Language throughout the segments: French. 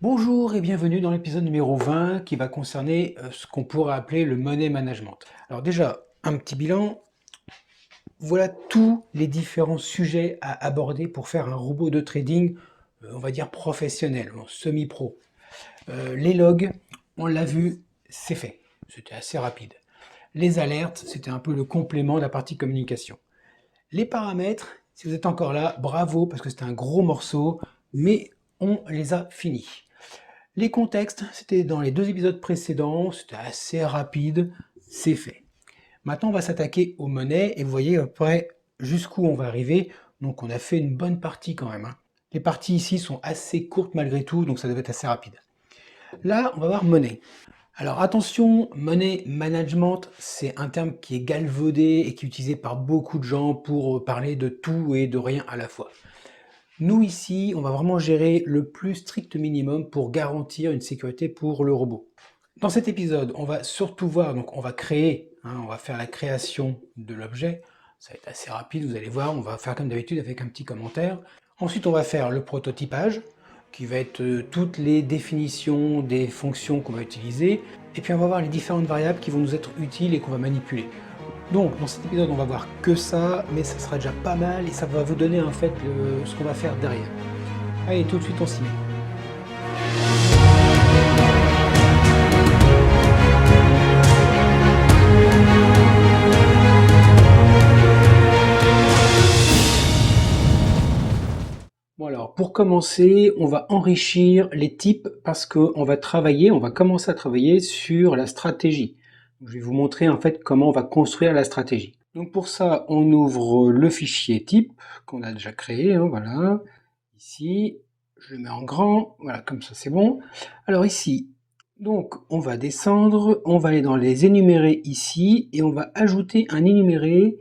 Bonjour et bienvenue dans l'épisode numéro 20 qui va concerner ce qu'on pourrait appeler le money management. Alors déjà, un petit bilan. Voilà tous les différents sujets à aborder pour faire un robot de trading, on va dire professionnel, en semi-pro. Les logs, on l'a vu, c'est fait. C'était assez rapide. Les alertes, c'était un peu le complément de la partie communication. Les paramètres, si vous êtes encore là, bravo parce que c'était un gros morceau, mais on les a finis. Les contextes, c'était dans les deux épisodes précédents, c'était assez rapide, c'est fait. Maintenant, on va s'attaquer aux monnaies et vous voyez après jusqu'où on va arriver. Donc, on a fait une bonne partie quand même, hein. Les parties ici sont assez courtes malgré tout, donc ça devait être assez rapide. Là, on va voir monnaie. Alors attention, money management, c'est un terme qui est galvaudé et qui est utilisé par beaucoup de gens pour parler de tout et de rien à la fois. Nous ici, on va vraiment gérer le plus strict minimum pour garantir une sécurité pour le robot. Dans cet épisode, on va surtout voir, donc on va créer, hein, on va faire la création de l'objet. Ça va être assez rapide, vous allez voir, on va faire comme d'habitude avec un petit commentaire. Ensuite, on va faire le prototypage, qui va être toutes les définitions des fonctions qu'on va utiliser. Et puis on va voir les différentes variables qui vont nous être utiles et qu'on va manipuler. Donc dans cet épisode on va voir que ça, mais ça sera déjà pas mal et ça va vous donner en fait ce qu'on va faire derrière. Allez, tout de suite on s'y met. Bon alors, pour commencer, on va enrichir les types parce qu'on va travailler, on va commencer à travailler sur la stratégie. Je vais vous montrer en fait comment on va construire la stratégie. Donc pour ça, on ouvre le fichier type qu'on a déjà créé, hein, voilà. Ici, je le mets en grand, voilà, comme ça c'est bon. Alors ici, donc on va descendre, on va aller dans les énumérés ici et on va ajouter un énuméré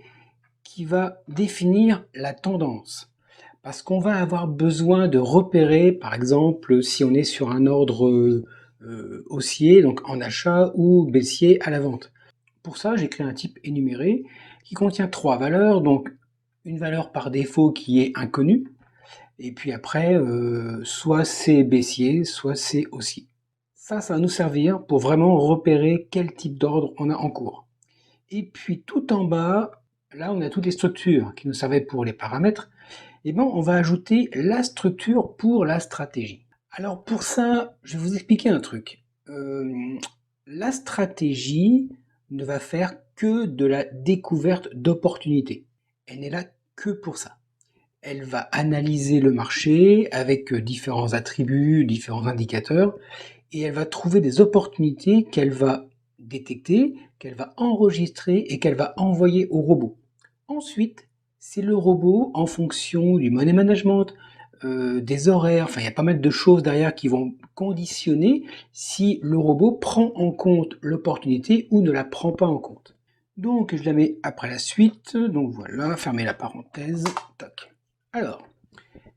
qui va définir la tendance. Parce qu'on va avoir besoin de repérer, par exemple, si on est sur un ordre haussier, donc en achat, ou baissier à la vente. Pour ça, j'ai créé un type énuméré qui contient trois valeurs, donc une valeur par défaut qui est inconnue, et puis après, soit c'est baissier, soit c'est haussier. Ça va nous servir pour vraiment repérer quel type d'ordre on a en cours. Et puis tout en bas, là on a toutes les structures qui nous servaient pour les paramètres. Et bien on va ajouter la structure pour la stratégie. Alors pour ça, je vais vous expliquer un truc. La stratégie ne va faire que de la découverte d'opportunités. Elle n'est là que pour ça. Elle va analyser le marché avec différents attributs, différents indicateurs, et elle va trouver des opportunités qu'elle va détecter, qu'elle va enregistrer et qu'elle va envoyer au robot. Ensuite, c'est le robot, en fonction du money management, des horaires, enfin il y a pas mal de choses derrière qui vont conditionner si le robot prend en compte l'opportunité ou ne la prend pas en compte. Donc je la mets après la suite, donc voilà, fermez la parenthèse, tac. Alors,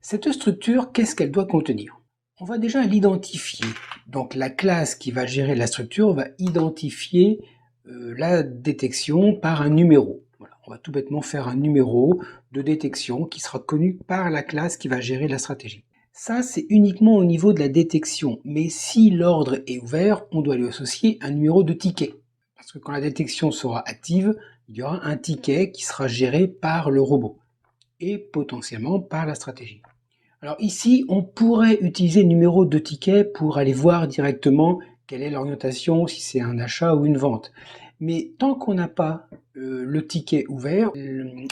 cette structure, qu'est-ce qu'elle doit contenir? On va déjà l'identifier. Donc la classe qui va gérer la structure va identifier la détection par un numéro. Voilà, on va tout bêtement faire un numéro de détection qui sera connu par la classe qui va gérer la stratégie. Ça, c'est uniquement au niveau de la détection. Mais si l'ordre est ouvert, on doit lui associer un numéro de ticket. Parce que quand la détection sera active, il y aura un ticket qui sera géré par le robot et potentiellement par la stratégie. Alors ici, on pourrait utiliser le numéro de ticket pour aller voir directement quelle est l'orientation, si c'est un achat ou une vente. Mais tant qu'on n'a pas le ticket ouvert,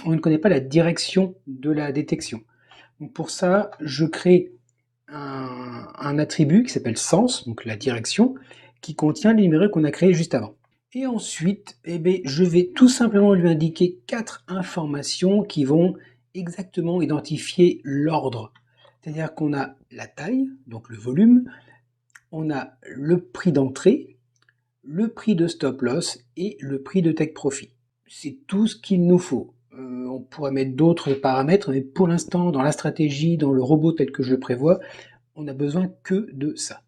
on ne connaît pas la direction de la détection. Donc pour ça, je crée un attribut qui s'appelle sens, donc la direction, qui contient le numéro qu'on a créé juste avant. Et ensuite, eh bien, je vais tout simplement lui indiquer 4 informations qui vont exactement identifier l'ordre. C'est-à-dire qu'on a la taille, donc le volume, on a le prix d'entrée, le prix de stop loss et le prix de take profit. C'est tout ce qu'il nous faut. On pourrait mettre d'autres paramètres, mais pour l'instant, dans la stratégie, dans le robot tel que je le prévois, on n'a besoin que de ça.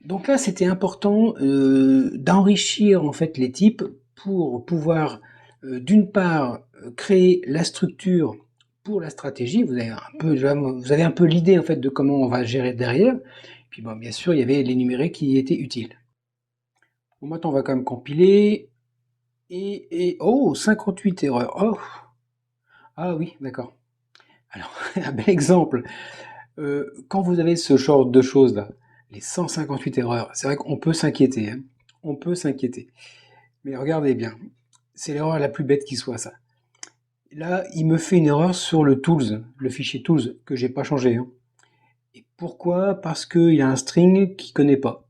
Donc là, c'était important d'enrichir en fait les types pour pouvoir d'une part créer la structure pour la stratégie. Vous avez un peu l'idée en fait de comment on va gérer derrière. Puis bon, bien sûr, il y avait les numériques qui étaient utiles. Bon, maintenant, on va quand même compiler. Oh, 58 erreurs. Oh, ah oui, d'accord. Alors, un bel exemple. Quand vous avez ce genre de choses-là, les 158 erreurs, c'est vrai qu'on peut s'inquiéter, hein. On peut s'inquiéter. Mais regardez bien, c'est l'erreur la plus bête qui soit, ça. Là, il me fait une erreur sur le tools, le fichier tools, que j'ai pas changé, hein. Et pourquoi? Parce qu'il y a un string qu'il connaît pas.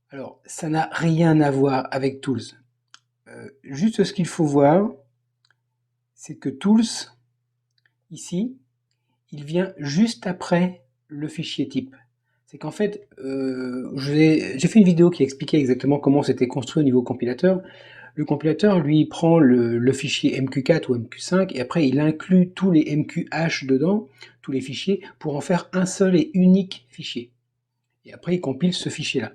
Alors, ça n'a rien à voir avec tools. Juste ce qu'il faut voir, c'est que tools, ici, il vient juste après le fichier type. C'est qu'en fait, j'ai fait une vidéo qui expliquait exactement comment c'était construit au niveau compilateur. Le compilateur, lui, prend le fichier MQ4 ou MQ5 et après il inclut tous les MQH dedans, tous les fichiers, pour en faire un seul et unique fichier. Et après il compile ce fichier-là.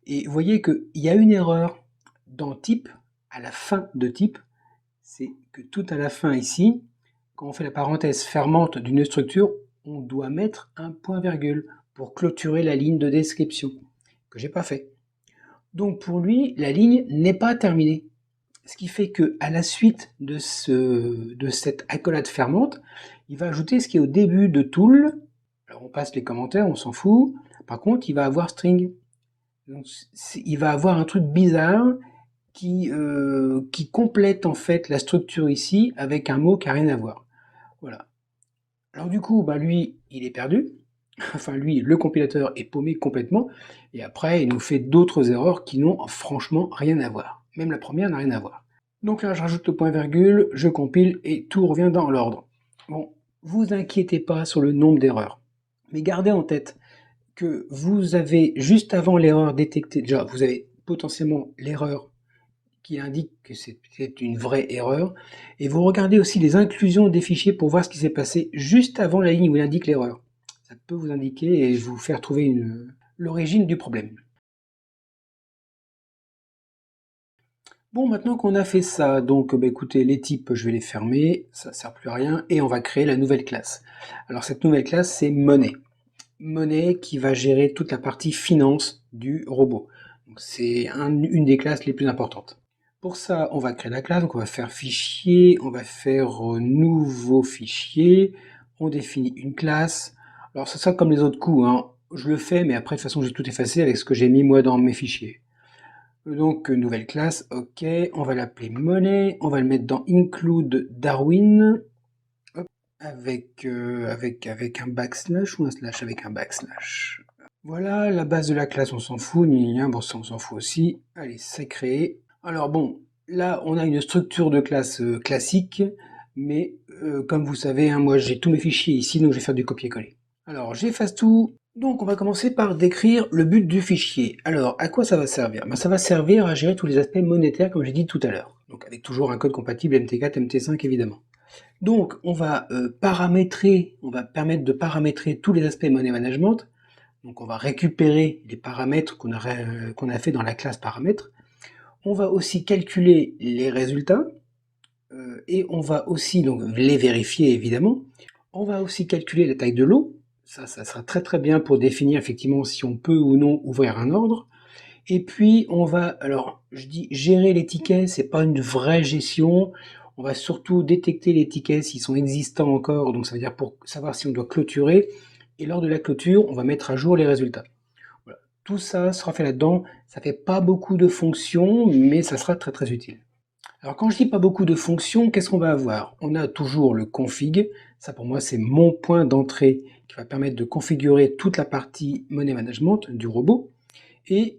Et vous voyez qu'il y a une erreur dans type, à la fin de type, c'est que tout à la fin ici, quand on fait la parenthèse fermante d'une structure, on doit mettre un point-virgule pour clôturer la ligne de description, que j'ai pas fait. Donc pour lui, la ligne n'est pas terminée. Ce qui fait que à la suite de cette accolade fermante, il va ajouter ce qui est au début de tool. Alors on passe les commentaires, on s'en fout. Par contre, il va avoir string. Donc, il va avoir un truc bizarre qui complète en fait la structure ici avec un mot qui n'a rien à voir. Voilà. Alors du coup, bah lui, il est perdu. Enfin lui, le compilateur est paumé complètement. Et après, il nous fait d'autres erreurs qui n'ont franchement rien à voir. Même la première n'a rien à voir. Donc là, je rajoute le point virgule, je compile et tout revient dans l'ordre. Bon, vous inquiétez pas sur le nombre d'erreurs. Mais gardez en tête que vous avez, juste avant l'erreur détectée, déjà, vous avez potentiellement l'erreur qui indique que c'est une vraie erreur. Et vous regardez aussi les inclusions des fichiers pour voir ce qui s'est passé juste avant la ligne où il indique l'erreur. Ça peut vous indiquer et vous faire trouver l'origine du problème. Bon, maintenant qu'on a fait ça, donc bah, écoutez, les types, je vais les fermer, ça ne sert plus à rien, et on va créer la nouvelle classe. Alors cette nouvelle classe, c'est monnaie. Monnaie qui va gérer toute la partie finance du robot. C'est une des classes les plus importantes. Pour ça, on va créer la classe, donc on va faire fichier, on va faire nouveau fichier, on définit une classe. Alors ça sera comme les autres coups, hein. Je le fais, mais après de toute façon j'ai tout effacé avec ce que j'ai mis moi dans mes fichiers. Donc nouvelle classe, ok, on va l'appeler monnaie, on va le mettre dans include Darwin, hop, avec un backslash ou un slash, avec un backslash. Voilà, la base de la classe on s'en fout, bon ça on s'en fout aussi. Allez, c'est créé. Alors bon, là on a une structure de classe classique, mais comme vous savez, hein, moi j'ai tous mes fichiers ici, donc je vais faire du copier-coller. Alors j'efface tout. Donc on va commencer par décrire le but du fichier. Alors à quoi ça va servir? Ça va servir à gérer tous les aspects monétaires comme j'ai dit tout à l'heure. Donc avec toujours un code compatible MT4, MT5 évidemment. Donc on va paramétrer, on va permettre de paramétrer tous les aspects money management. Donc on va récupérer les paramètres qu'on a fait dans la classe paramètres. On va aussi calculer les résultats et on va aussi donc les vérifier évidemment. On va aussi calculer la taille de lot. Ça sera très très bien pour définir effectivement si on peut ou non ouvrir un ordre. Et puis on va, alors je dis gérer les tickets, c'est pas une vraie gestion. On va surtout détecter les tickets s'ils sont existants encore, donc ça veut dire pour savoir si on doit clôturer. Et lors de la clôture, on va mettre à jour les résultats. Voilà. Tout ça sera fait là-dedans. Ça fait pas beaucoup de fonctions, mais ça sera très très utile. Alors quand je dis pas beaucoup de fonctions, qu'est-ce qu'on va avoir? On a toujours le config, ça pour moi c'est mon point d'entrée qui va permettre de configurer toute la partie money management du robot. Et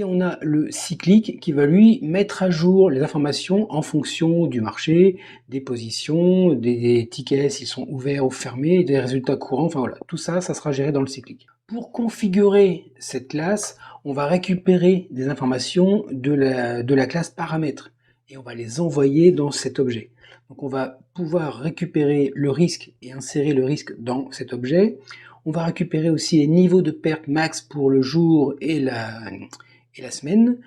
on a le cyclique qui va lui mettre à jour les informations en fonction du marché, des positions, des tickets s'ils sont ouverts ou fermés, des résultats courants, enfin voilà, tout ça, ça sera géré dans le cyclique. Pour configurer cette classe, on va récupérer des informations de la classe paramètres et on va les envoyer dans cet objet. Donc on va pouvoir récupérer le risque et insérer le risque dans cet objet. On va récupérer aussi les niveaux de perte max pour le jour et la semaine.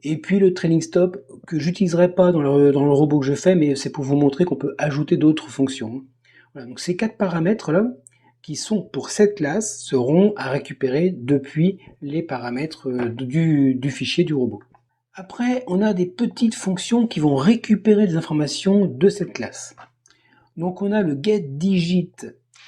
Et puis le trailing stop que j'utiliserai pas dans le robot que je fais, mais c'est pour vous montrer qu'on peut ajouter d'autres fonctions. Voilà, donc ces quatre paramètres là qui sont pour cette classe seront à récupérer depuis les paramètres du fichier du robot. Après, on a des petites fonctions qui vont récupérer des informations de cette classe. Donc on a le getDigit.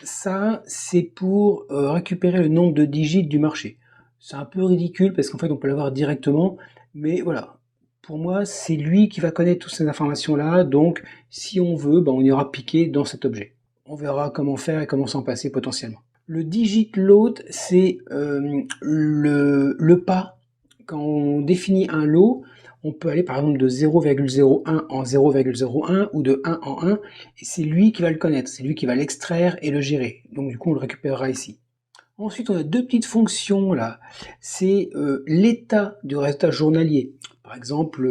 Ça, c'est pour récupérer le nombre de digits du marché. C'est un peu ridicule parce qu'en fait, on peut l'avoir directement, mais voilà. Pour moi, c'est lui qui va connaître toutes ces informations-là, donc si on veut, on ira piquer dans cet objet. On verra comment faire et comment s'en passer potentiellement. Le digit load, c'est le pas. Quand on définit un lot, on peut aller par exemple de 0,01 en 0,01 ou de 1 en 1, et c'est lui qui va le connaître, c'est lui qui va l'extraire et le gérer. Donc du coup, on le récupérera ici. Ensuite, on a deux petites fonctions là. C'est l'état du résultat journalier. Par exemple,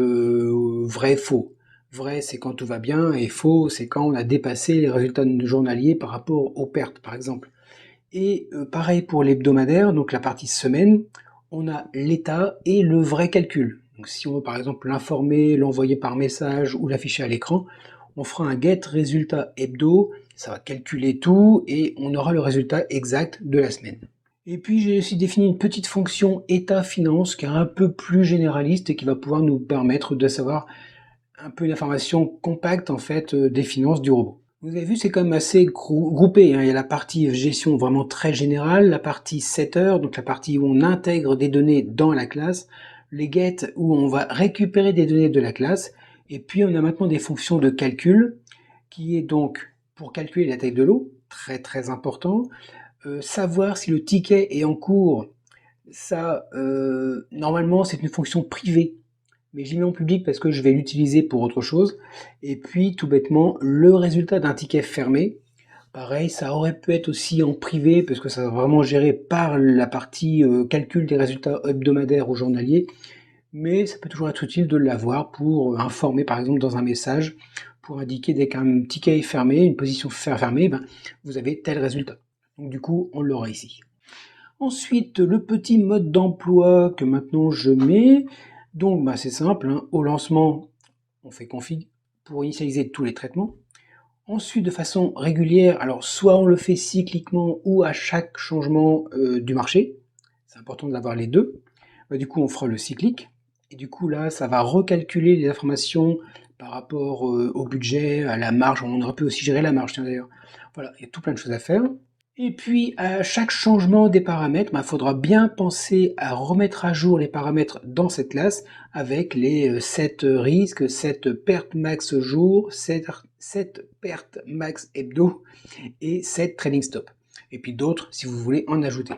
vrai, faux. Vrai, c'est quand tout va bien, et faux, c'est quand on a dépassé les résultats journaliers par rapport aux pertes, par exemple. Et pareil pour l'hebdomadaire, donc la partie semaine, on a l'état et le vrai calcul. Donc si on veut par exemple l'informer, l'envoyer par message ou l'afficher à l'écran, on fera un get résultat hebdo, ça va calculer tout et on aura le résultat exact de la semaine. Et puis j'ai aussi défini une petite fonction état finance qui est un peu plus généraliste et qui va pouvoir nous permettre de savoir un peu une information compacte en fait des finances du robot. Vous avez vu, c'est quand même assez groupé, hein. Il y a la partie gestion vraiment très générale, la partie setter, donc la partie où on intègre des données dans la classe, les get où on va récupérer des données de la classe, et puis on a maintenant des fonctions de calcul, qui est donc pour calculer la taille de l'eau, très très important, savoir si le ticket est en cours, ça normalement c'est une fonction privée, mais j'y mets en public parce que je vais l'utiliser pour autre chose. Et puis, tout bêtement, le résultat d'un ticket fermé. Pareil, ça aurait pu être aussi en privé parce que ça va vraiment géré par la partie calcul des résultats hebdomadaires ou journaliers. Mais ça peut toujours être utile de l'avoir pour informer, par exemple, dans un message, pour indiquer dès qu'un ticket est fermé, une position fermée, vous avez tel résultat. Donc du coup, on l'aura ici. Ensuite, le petit mode d'emploi que maintenant je mets, donc c'est simple, hein. Au lancement, on fait config pour initialiser tous les traitements. Ensuite, de façon régulière, alors soit on le fait cycliquement ou à chaque changement du marché, c'est important d'avoir les deux. Du coup, on fera le cyclique, et du coup là, ça va recalculer les informations par rapport au budget, à la marge, on aurait pu aussi gérer la marge, tiens d'ailleurs. Voilà, il y a tout plein de choses à faire. Et puis, à chaque changement des paramètres, il faudra bien penser à remettre à jour les paramètres dans cette classe avec les 7 risques, 7 pertes max jour, 7 pertes max hebdo et 7 trading stop. Et puis d'autres si vous voulez en ajouter.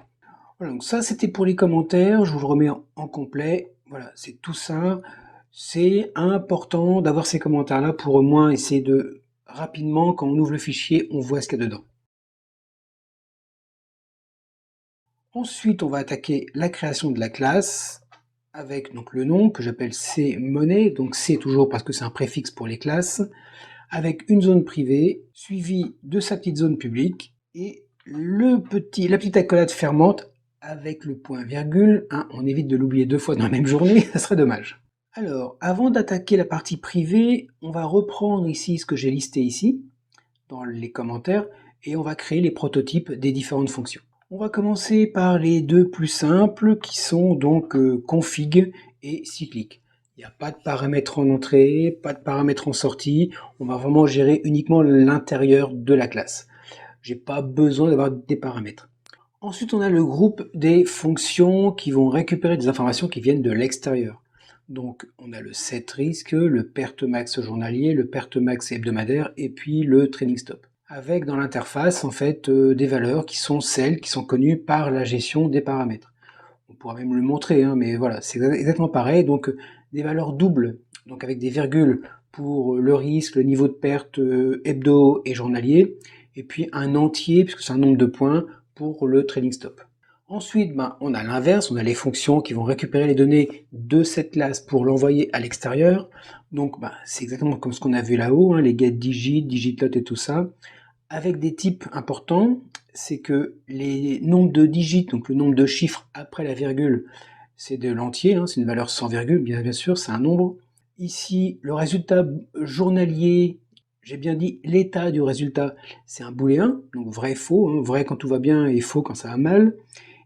Voilà, donc ça c'était pour les commentaires, je vous le remets en complet. Voilà, c'est tout ça. C'est important d'avoir ces commentaires-là pour au moins essayer de rapidement, quand on ouvre le fichier, on voit ce qu'il y a dedans. Ensuite, on va attaquer la création de la classe avec donc le nom que j'appelle cMonnaie, donc C toujours parce que c'est un préfixe pour les classes, avec une zone privée suivie de sa petite zone publique et la petite accolade fermante avec le point virgule. Hein, on évite de l'oublier deux fois dans la même journée, ça serait dommage. Alors, avant d'attaquer la partie privée, on va reprendre ici ce que j'ai listé ici, dans les commentaires, et on va créer les prototypes des différentes fonctions. On va commencer par les deux plus simples qui sont donc config et cyclique. Il n'y a pas de paramètres en entrée, pas de paramètres en sortie. On va vraiment gérer uniquement l'intérieur de la classe. J'ai pas besoin d'avoir des paramètres. Ensuite, on a le groupe des fonctions qui vont récupérer des informations qui viennent de l'extérieur. Donc, on a le set risque, le perte max journalier, le perte max hebdomadaire et puis le trading stop. Avec dans l'interface en fait des valeurs qui sont celles qui sont connues par la gestion des paramètres. On pourra même le montrer, hein, mais voilà, c'est exactement pareil. Donc des valeurs doubles, donc avec des virgules pour le risque, le niveau de perte hebdo et journalier, et puis un entier, puisque c'est un nombre de points, pour le trading stop. Ensuite, on a l'inverse, on a les fonctions qui vont récupérer les données de cette classe pour l'envoyer à l'extérieur. Donc c'est exactement comme ce qu'on a vu là-haut, hein, les getDigit, digitlot et tout ça avec des types importants, c'est que les nombres de digits, donc le nombre de chiffres après la virgule, c'est de l'entier, hein, c'est une valeur sans virgule, bien sûr, c'est un nombre. Ici, le résultat journalier, j'ai bien dit l'état du résultat, c'est un booléen, donc vrai, faux, hein, vrai quand tout va bien et faux quand ça va mal.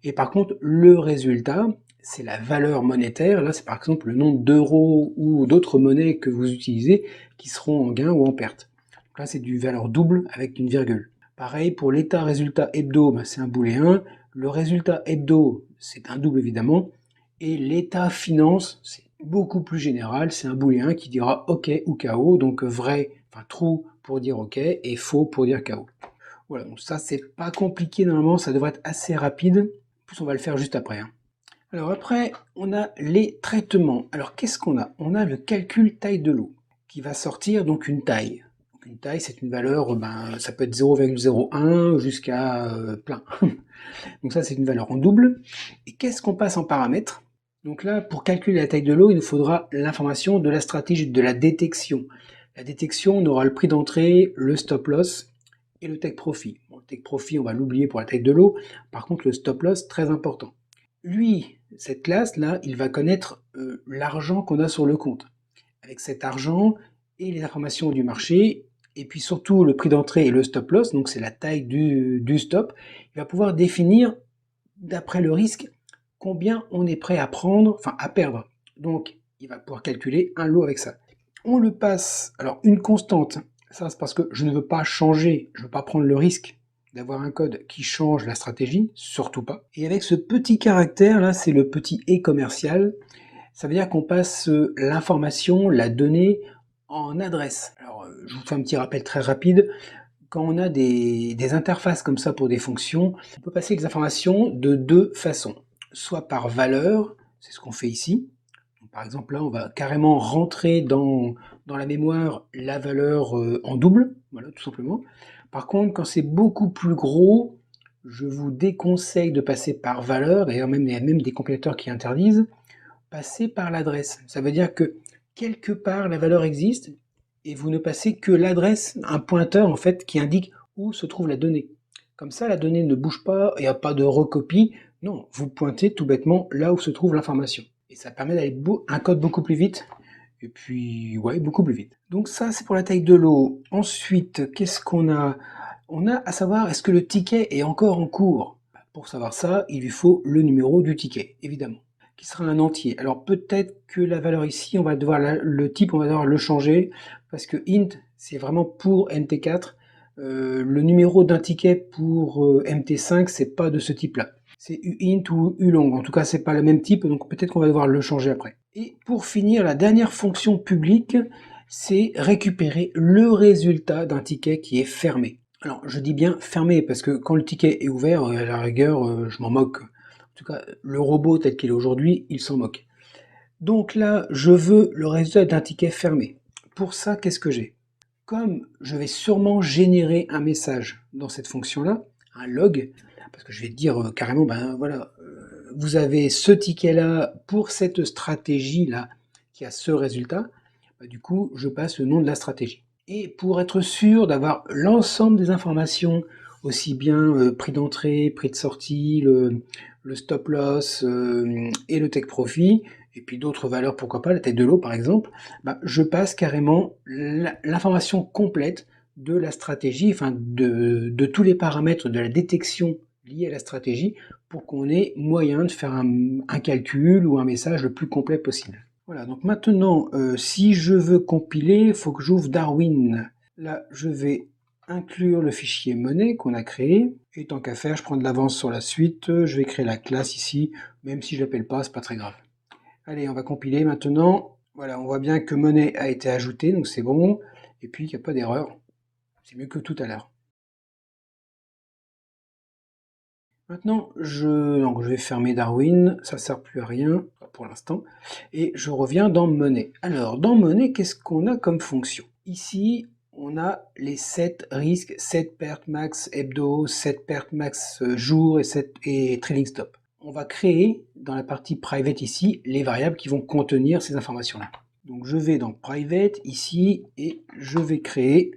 Et par contre, le résultat, c'est la valeur monétaire. Là, c'est par exemple le nombre d'euros ou d'autres monnaies que vous utilisez qui seront en gain ou en perte. Donc là, c'est du valeur double avec une virgule. Pareil, pour l'état résultat hebdo, ben, c'est un booléen. Le résultat hebdo, c'est un double évidemment. Et l'état finance, c'est beaucoup plus général. C'est un booléen qui dira OK ou KO. Donc vrai, enfin true pour dire OK et faux pour dire KO. Voilà, donc ça, c'est pas compliqué normalement. Ça devrait être assez rapide. En plus, on va le faire juste après, hein. Alors après, on a les traitements. Alors qu'est-ce qu'on a? On a le calcul taille de l'eau qui va sortir donc une taille. Donc une taille, c'est une valeur, ben, ça peut être 0,01 jusqu'à plein. Donc ça, c'est une valeur en double. Et qu'est-ce qu'on passe en paramètres? Donc là, pour calculer la taille de l'eau, il nous faudra l'information de la stratégie de la détection. La détection, on aura le prix d'entrée, le stop loss et le take profit. Bon, le take profit, on va l'oublier pour la taille de l'eau. Par contre, le stop loss, très important. Lui, cette classe-là, il va connaître l'argent qu'on a sur le compte. Avec cet argent et les informations du marché, et puis surtout le prix d'entrée et le stop loss, donc c'est la taille du stop, il va pouvoir définir, d'après le risque, combien on est prêt à prendre, enfin à perdre. Donc, il va pouvoir calculer un lot avec ça. On le passe, alors une constante, ça c'est parce que je ne veux pas changer, je ne veux pas prendre le risque d'avoir un code qui change la stratégie, surtout pas. Et avec ce petit caractère là, c'est le petit et commercial, ça veut dire qu'on passe l'information, la donnée en adresse. Alors je vous fais un petit rappel très rapide, quand on a des interfaces comme ça pour des fonctions, on peut passer les informations de deux façons. Soit par valeur, c'est ce qu'on fait ici. Donc, par exemple là, on va carrément rentrer dans la mémoire la valeur en double, voilà tout simplement. Par contre, quand c'est beaucoup plus gros, je vous déconseille de passer par valeur, d'ailleurs même, il y a même des compilateurs qui interdisent, passer par l'adresse. Ça veut dire que quelque part la valeur existe et vous ne passez que l'adresse, un pointeur en fait qui indique où se trouve la donnée. Comme ça, la donnée ne bouge pas, il n'y a pas de recopie. Non, vous pointez tout bêtement là où se trouve l'information. Et ça permet d'aller un code beaucoup plus vite. Et puis, ouais, beaucoup plus vite. Donc ça, c'est pour la taille de l'eau. Ensuite, qu'est-ce qu'on a? On a à savoir, est-ce que le ticket est encore en cours? Pour savoir ça, il lui faut le numéro du ticket, évidemment, qui sera un entier. Alors peut-être que la valeur ici, on va devoir le type, on va devoir le changer, parce que int, c'est vraiment pour MT4. Le numéro d'un ticket pour MT5, c'est pas de ce type-là. C'est uint ou ulong. En tout cas, c'est pas le même type, donc peut-être qu'on va devoir le changer après. Et pour finir, la dernière fonction publique, c'est récupérer le résultat d'un ticket qui est fermé. Alors, je dis bien fermé, parce que quand le ticket est ouvert, à la rigueur, je m'en moque. En tout cas, le robot tel qu'il est aujourd'hui, il s'en moque. Donc là, je veux le résultat d'un ticket fermé. Pour ça, qu'est-ce que j'ai? Comme je vais sûrement générer un message dans cette fonction-là, un log, parce que je vais dire carrément, ben voilà, vous avez ce ticket-là pour cette stratégie-là qui a ce résultat, bah, du coup, je passe le nom de la stratégie. Et pour être sûr d'avoir l'ensemble des informations, aussi bien prix d'entrée, prix de sortie, le stop loss et le take profit, et puis d'autres valeurs, pourquoi pas, la tête de l'eau par exemple, bah, je passe carrément l'information complète de la stratégie, enfin de tous les paramètres de la détection liés à la stratégie pour qu'on ait moyen de faire un calcul ou un message le plus complet possible. Voilà, donc maintenant, si je veux compiler, il faut que j'ouvre Darwin. Là, je vais inclure le fichier monnaie qu'on a créé. Et tant qu'à faire, je prends de l'avance sur la suite. Je vais créer la classe ici, même si je ne l'appelle pas, c'est pas très grave. Allez, on va compiler maintenant. Voilà, on voit bien que monnaie a été ajoutée, donc c'est bon. Et puis, il n'y a pas d'erreur. C'est mieux que tout à l'heure. Maintenant, donc je vais fermer Darwin, ça ne sert plus à rien pour l'instant, et je reviens dans monnaie. Alors, dans monnaie, qu'est-ce qu'on a comme fonction? Ici, on a les 7 risques, 7 pertes max hebdo, 7 pertes max jour et trading stop. On va créer dans la partie private ici les variables qui vont contenir ces informations-là. Donc je vais dans private ici et je vais créer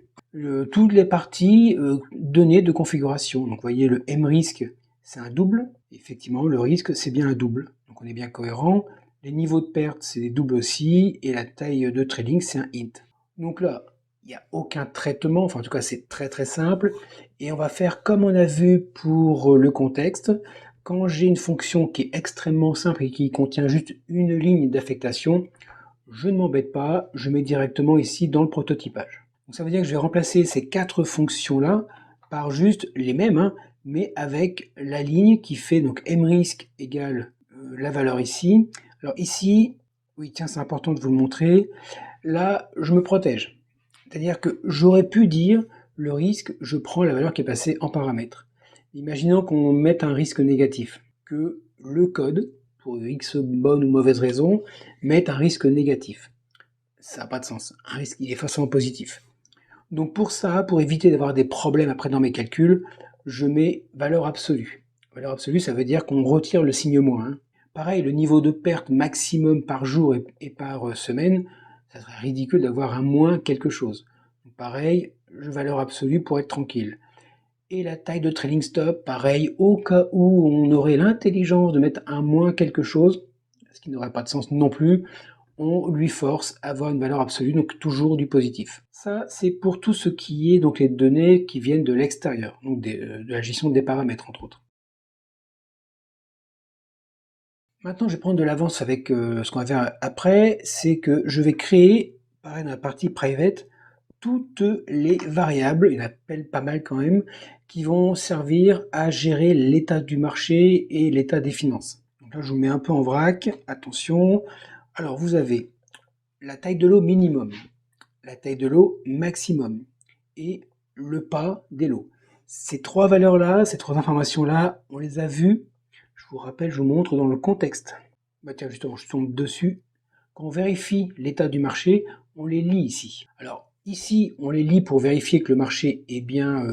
toutes les parties données de configuration. Donc vous voyez le mRisk, c'est un double. Effectivement, le risque, c'est bien un double. Donc on est bien cohérent. Les niveaux de perte, c'est des doubles aussi. Et la taille de trading, c'est un int. Donc là, il n'y a aucun traitement, enfin en tout cas c'est très très simple, et on va faire comme on a vu pour le contexte. Quand j'ai une fonction qui est extrêmement simple et qui contient juste une ligne d'affectation, je ne m'embête pas, je mets directement ici dans le prototypage. Donc ça veut dire que je vais remplacer ces 4 fonctions-là par juste les mêmes, hein, mais avec la ligne qui fait donc mrisc égale la valeur ici. Alors ici, oui tiens c'est important de vous le montrer, là je me protège. C'est-à-dire que j'aurais pu dire le risque, je prends la valeur qui est passée en paramètre. Imaginons qu'on mette un risque négatif, que le code, pour X bonne ou mauvaise raison, mette un risque négatif. Ça n'a pas de sens. Un risque, il est forcément positif. Donc pour ça, pour éviter d'avoir des problèmes après dans mes calculs, je mets valeur absolue. Valeur absolue, ça veut dire qu'on retire le signe moins, hein. Pareil, le niveau de perte maximum par jour et par semaine, ça serait ridicule d'avoir un moins quelque chose. Donc pareil, valeur absolue pour être tranquille. Et la taille de trailing stop, pareil, au cas où on aurait l'intelligence de mettre un moins quelque chose, ce qui n'aurait pas de sens non plus, on lui force à avoir une valeur absolue, donc toujours du positif. Ça, c'est pour tout ce qui est donc les données qui viennent de l'extérieur, donc de la gestion des paramètres entre autres. Maintenant, je vais prendre de l'avance avec ce qu'on va faire après, c'est que je vais créer, pareil dans la partie private, toutes les variables, il y en a pas mal quand même, qui vont servir à gérer l'état du marché et l'état des finances. Donc là, je vous mets un peu en vrac, attention. Alors, vous avez la taille de l'eau minimum, la taille de l'eau maximum et le pas des lots. Ces 3 valeurs-là, ces 3 informations-là, on les a vues. Je vous rappelle, je vous montre dans le contexte. Bah tiens, justement, je tombe dessus. Quand on vérifie l'état du marché, on les lit ici. Alors, ici, on les lit pour vérifier que le marché est bien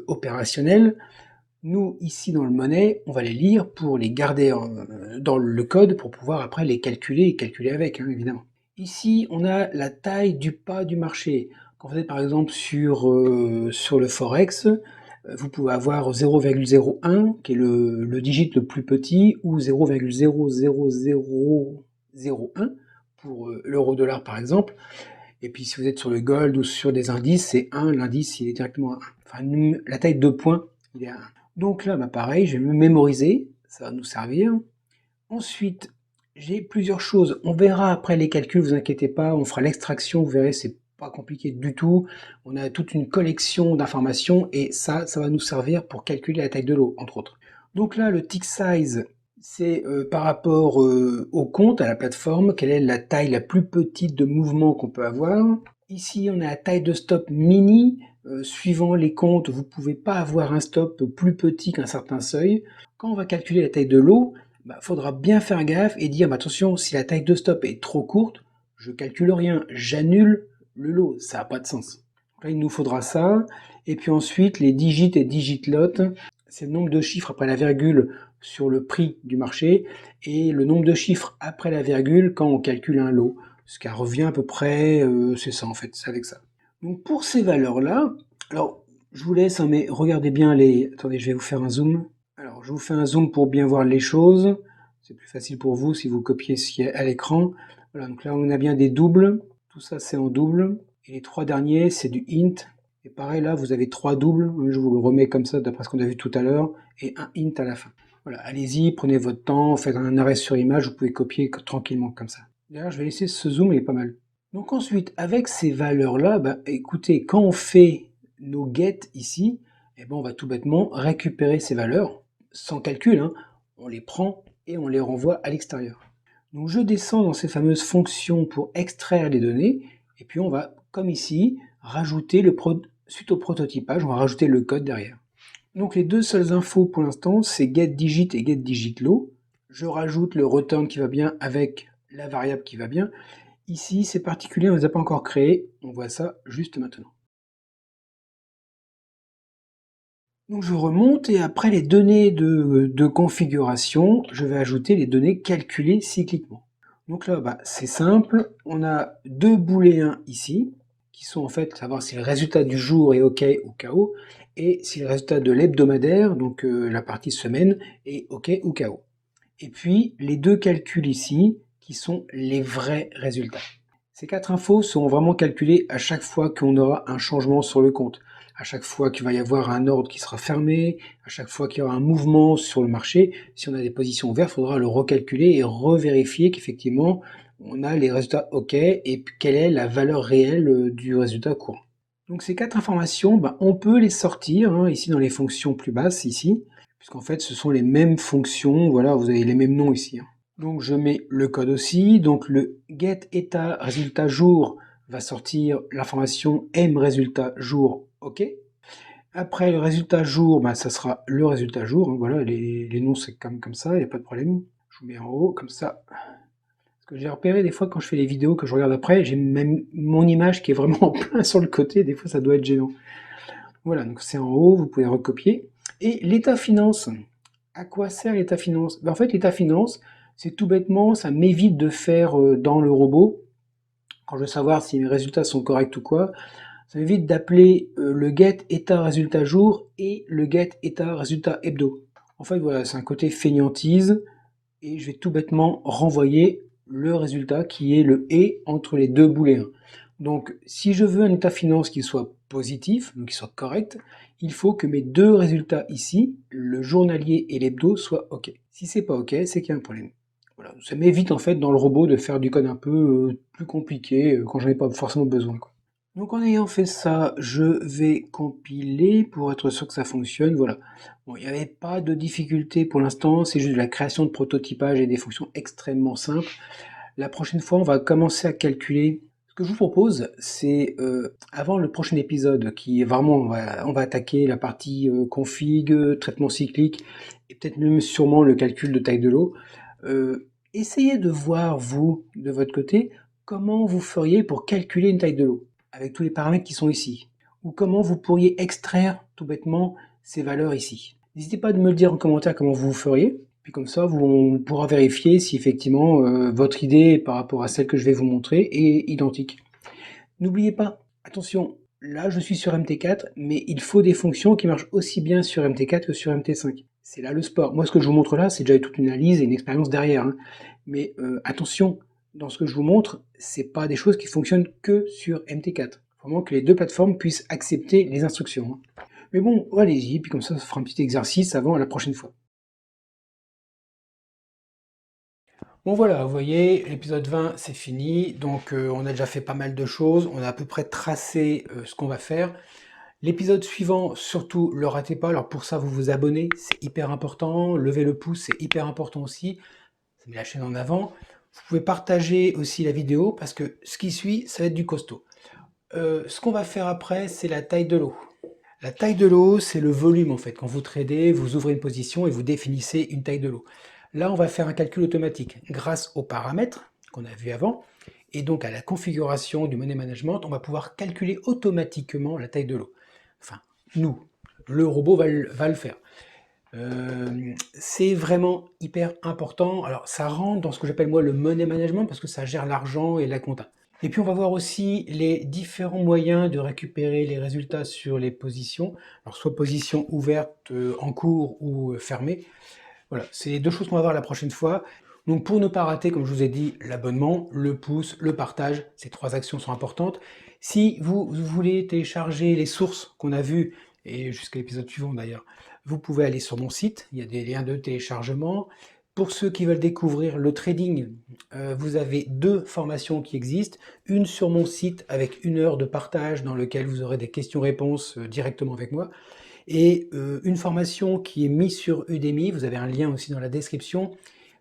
opérationnel. Nous, ici, dans le monnaie, on va les lire pour les garder dans le code pour pouvoir après les calculer et calculer avec, hein, évidemment. Ici, on a la taille du pas du marché. Quand vous êtes par exemple sur le Forex, vous pouvez avoir 0,01 qui est le digit le plus petit ou 0,00001 pour l'euro-dollar par exemple. Et puis si vous êtes sur le gold ou sur des indices, c'est 1, l'indice il est directement à 1. Enfin, la taille de points, il est à 1. Donc là, bah pareil, je vais me mémoriser, ça va nous servir. Ensuite, j'ai plusieurs choses. On verra après les calculs, vous inquiétez pas, on fera l'extraction, vous verrez, c'est pas compliqué du tout. On a toute une collection d'informations et ça va nous servir pour calculer la taille de l'eau, entre autres. Donc là, le tick size, c'est par rapport au compte, à la plateforme, quelle est la taille la plus petite de mouvement qu'on peut avoir. Ici, on a la taille de stop mini. Suivant les comptes, vous ne pouvez pas avoir un stop plus petit qu'un certain seuil. Quand on va calculer la taille de l'eau, faudra bien faire gaffe et dire attention, si la taille de stop est trop courte, je calcule rien, j'annule le lot, ça n'a pas de sens. Donc là, il nous faudra ça. Et puis ensuite, les digits et digit lot, c'est le nombre de chiffres après la virgule sur le prix du marché et le nombre de chiffres après la virgule quand on calcule un lot. Ce qui revient à peu près, c'est ça en fait, c'est avec ça. Donc pour ces valeurs-là, alors je vous laisse, hein, mais regardez bien les... Attendez, je vais vous faire un zoom. Alors je vous fais un zoom pour bien voir les choses. C'est plus facile pour vous si vous copiez ce qui est à l'écran. Voilà, donc là on a bien des doubles. Tout ça c'est en double. Et les 3 derniers c'est du int. Et pareil là vous avez 3 doubles. Je vous le remets comme ça d'après ce qu'on a vu tout à l'heure. Et un int à la fin. Voilà, allez-y, prenez votre temps, faites un arrêt sur image, vous pouvez copier tranquillement comme ça. D'ailleurs je vais laisser ce zoom, il est pas mal. Donc ensuite, avec ces valeurs-là, écoutez, quand on fait nos get ici, on va tout bêtement récupérer ces valeurs, sans calcul, hein, on les prend et on les renvoie à l'extérieur. Donc je descends dans ces fameuses fonctions pour extraire les données, et puis on va, comme ici, rajouter suite au prototypage, on va rajouter le code derrière. Donc les deux seules infos pour l'instant, c'est getDigit et getDigitLow. Je rajoute le return qui va bien avec la variable qui va bien. Ici, c'est particulier, on ne les a pas encore créés. On voit ça juste maintenant. Donc je remonte et après les données de configuration, je vais ajouter les données calculées cycliquement. Donc là, c'est simple. On a 2 booléens ici, qui sont en fait savoir si le résultat du jour est OK ou KO, et si le résultat de l'hebdomadaire, donc la partie semaine, est OK ou KO. Et puis les 2 calculs ici, qui sont les vrais résultats. Ces 4 infos seront vraiment calculées à chaque fois qu'on aura un changement sur le compte, à chaque fois qu'il va y avoir un ordre qui sera fermé, à chaque fois qu'il y aura un mouvement sur le marché. Si on a des positions ouvertes, il faudra le recalculer et revérifier qu'effectivement on a les résultats OK et quelle est la valeur réelle du résultat courant. Donc ces 4 informations, on peut les sortir ici dans les fonctions plus basses ici, puisqu'en fait ce sont les mêmes fonctions, voilà, vous avez les mêmes noms ici. Donc je mets le code aussi, donc le get état résultat jour va sortir l'information m résultat jour OK. Après le résultat jour, ça sera le résultat jour, voilà, les noms c'est comme ça, il n'y a pas de problème. Je vous mets en haut comme ça. Parce que j'ai repéré des fois quand je fais les vidéos que je regarde après, j'ai même mon image qui est vraiment en plein sur le côté, des fois ça doit être gênant. Voilà, donc c'est en haut, vous pouvez recopier. Et l'état finance, à quoi sert l'état finance? En fait, l'état finance, c'est tout bêtement, ça m'évite de faire dans le robot, quand je veux savoir si mes résultats sont corrects ou quoi, ça m'évite d'appeler le get état résultat jour et le get état résultat hebdo. En fait, voilà, c'est un côté fainéantise, et je vais tout bêtement renvoyer le résultat qui est le et entre les deux booléens. Donc si je veux un état finance qui soit positif, donc qui soit correct, il faut que mes deux résultats ici, le journalier et l'hebdo, soient OK. Si c'est pas OK, c'est qu'il y a un problème. Voilà, ça m'évite en fait dans le robot de faire du code un peu plus compliqué quand j'en ai pas forcément besoin, quoi. Donc en ayant fait ça, je vais compiler pour être sûr que ça fonctionne. Voilà. Bon, il n'y avait pas de difficulté pour l'instant, c'est juste de la création de prototypage et des fonctions extrêmement simples. La prochaine fois, on va commencer à calculer. Ce que je vous propose, c'est avant le prochain épisode, qui est vraiment, on va attaquer la partie config, traitement cyclique, et peut-être même sûrement le calcul de taille de l'eau. Essayez de voir, vous, de votre côté, comment vous feriez pour calculer une taille de l'eau, avec tous les paramètres qui sont ici. Ou comment vous pourriez extraire, tout bêtement, ces valeurs ici. N'hésitez pas à me le dire en commentaire comment vous feriez. Puis comme ça, on pourra vérifier si effectivement votre idée par rapport à celle que je vais vous montrer est identique. N'oubliez pas, attention, là je suis sur MT4, mais il faut des fonctions qui marchent aussi bien sur MT4 que sur MT5. C'est là le sport. Moi ce que je vous montre là, c'est déjà toute une analyse et une expérience derrière. Mais attention, dans ce que je vous montre, c'est pas des choses qui fonctionnent que sur MT4. Il faut vraiment que les deux plateformes puissent accepter les instructions. Mais bon, allez-y, puis comme ça fera un petit exercice avant la prochaine fois. Bon voilà, vous voyez, l'épisode 20 c'est fini, donc on a déjà fait pas mal de choses, on a à peu près tracé ce qu'on va faire. L'épisode suivant, surtout, le ratez pas, alors pour ça vous vous abonnez, c'est hyper important, levez le pouce, c'est hyper important aussi, ça met la chaîne en avant. Vous pouvez partager aussi la vidéo, parce que ce qui suit, ça va être du costaud. Ce qu'on va faire après, c'est la taille de l'eau. La taille de l'eau, c'est le volume en fait. Quand vous tradez, vous ouvrez une position et vous définissez une taille de l'eau. Là, on va faire un calcul automatique grâce aux paramètres qu'on a vu avant et donc à la configuration du money management, on va pouvoir calculer automatiquement la taille de l'eau. Enfin, nous, le robot va le faire. C'est vraiment hyper important. Alors, ça rentre dans ce que j'appelle moi le money management parce que ça gère l'argent et la compta. Et puis on va voir aussi les différents moyens de récupérer les résultats sur les positions. Alors soit position ouverte, en cours ou fermée. Voilà, c'est deux choses qu'on va voir la prochaine fois. Donc pour ne pas rater, comme je vous ai dit, l'abonnement, le pouce, le partage, ces trois actions sont importantes. Si vous voulez télécharger les sources qu'on a vues, et jusqu'à l'épisode suivant d'ailleurs, vous pouvez aller sur mon site, il y a des liens de téléchargement. Pour ceux qui veulent découvrir le trading, vous avez deux formations qui existent. Une sur mon site avec 1 heure de partage dans lequel vous aurez des questions-réponses directement avec moi. Et une formation qui est mise sur Udemy, vous avez un lien aussi dans la description,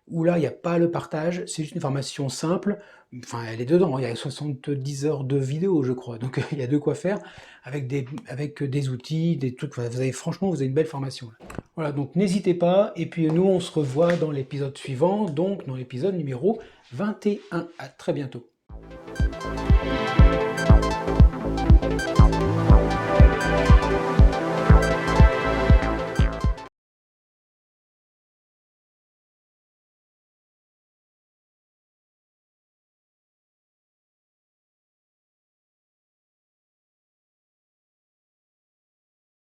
où là il n'y a pas le partage, c'est juste une formation simple, enfin elle est dedans, il y a 70 heures de vidéo je crois, donc il y a de quoi faire, avec des outils, des trucs, vous avez franchement vous avez une belle formation. Voilà, donc n'hésitez pas, et puis nous on se revoit dans l'épisode suivant, donc dans l'épisode numéro 21. À très bientôt.